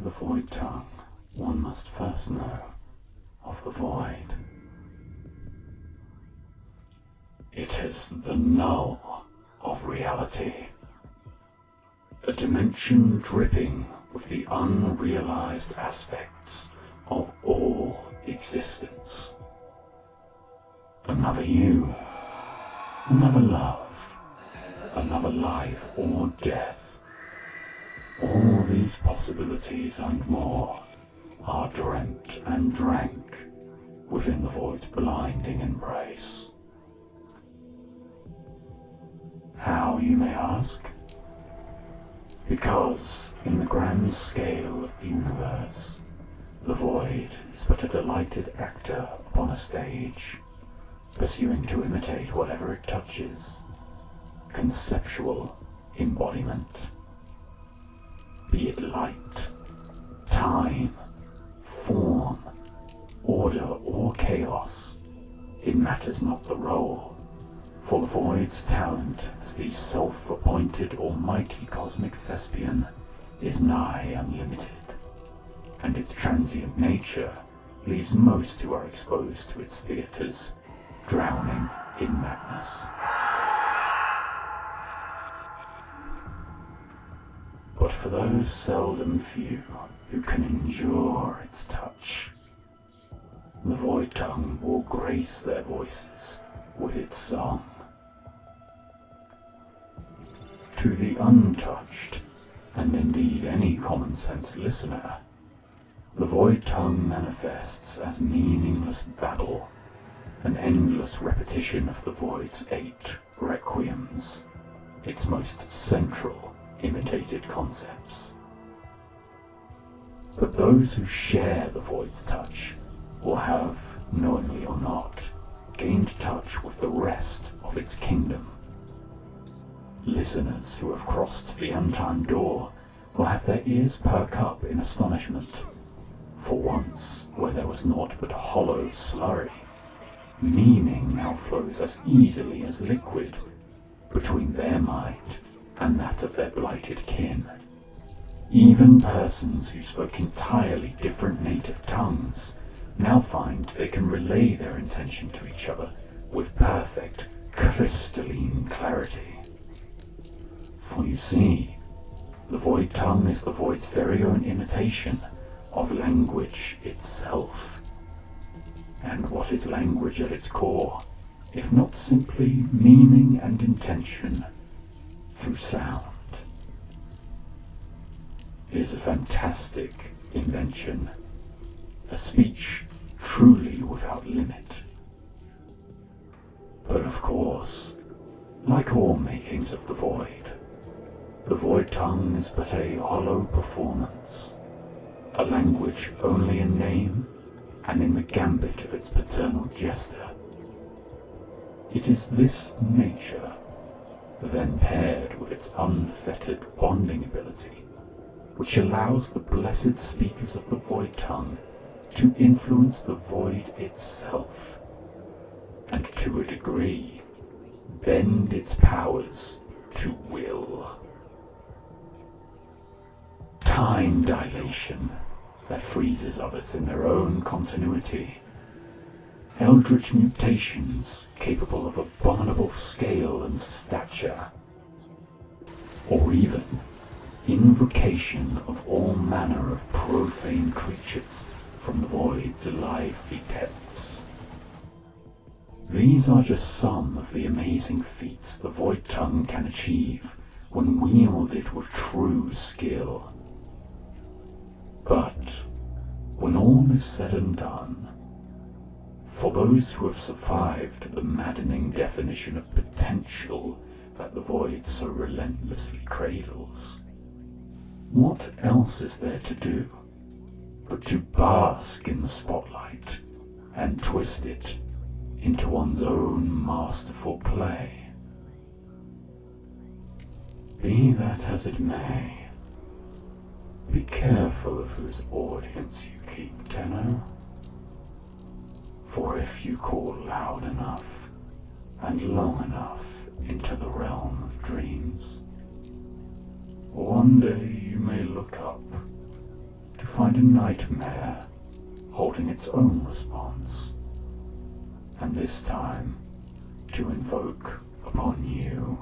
of the Voidtongue, one must first know of the void. It is the null of reality, a dimension dripping with the unrealized aspects of all existence. Another you, another love, another life or death. All these possibilities and more are dreamt and drank within the void's blinding embrace. How, you may ask? Because, in the grand scale of the universe, the void is but a delighted actor upon a stage, pursuing to imitate whatever it touches. Conceptual embodiment. Be it light, time, form, order or chaos, it matters not the role, for the void's talent as the self-appointed almighty cosmic thespian is nigh unlimited, and its transient nature leaves most who are exposed to its theatres drowning in madness. But for those seldom few who can endure its touch, the Voidtongue will grace their voices with its song. To the untouched, and indeed any common-sense listener, the Voidtongue manifests as meaningless babble, an endless repetition of the void's 8 requiems, its most central imitated concepts. But those who share the void's touch will have, knowingly or not, gained touch with the rest of its kingdom. Listeners who have crossed the untimed door will have their ears perk up in astonishment, for once, where there was naught but hollow slurry, meaning now flows as easily as liquid between their mind and that of their blighted kin. Even persons who spoke entirely different native tongues now find they can relay their intention to each other with perfect, crystalline clarity. For you see, the Voidtongue is the void's very own imitation of language itself. And what is language at its core, if not simply meaning and intention through sound? It is a fantastic invention, a speech truly without limit. But of course, like all makings of the void, the Voidtongue is but a hollow performance, a language only in name and in the gambit of its paternal jester. It is this nature, then paired with its unfettered bonding ability, which allows the blessed speakers of the Voidtongue to influence the void itself, and to a degree, bend its powers to will. Time dilation that freezes others in their own continuity, eldritch mutations capable of abominable scale and stature, or even invocation of all manner of profane creatures from the void's lively depths. These are just some of the amazing feats the Voidtongue can achieve when wielded with true skill. But when all is said and done, for those who have survived the maddening definition of potential that the void so relentlessly cradles, what else is there to do but to bask in the spotlight and twist it into one's own masterful play? Be that as it may, be careful of whose audience you keep, Tenno. For if you call loud enough and long enough into the realm of dreams, one day you may look up find a nightmare holding its own response, and this time to invoke upon you.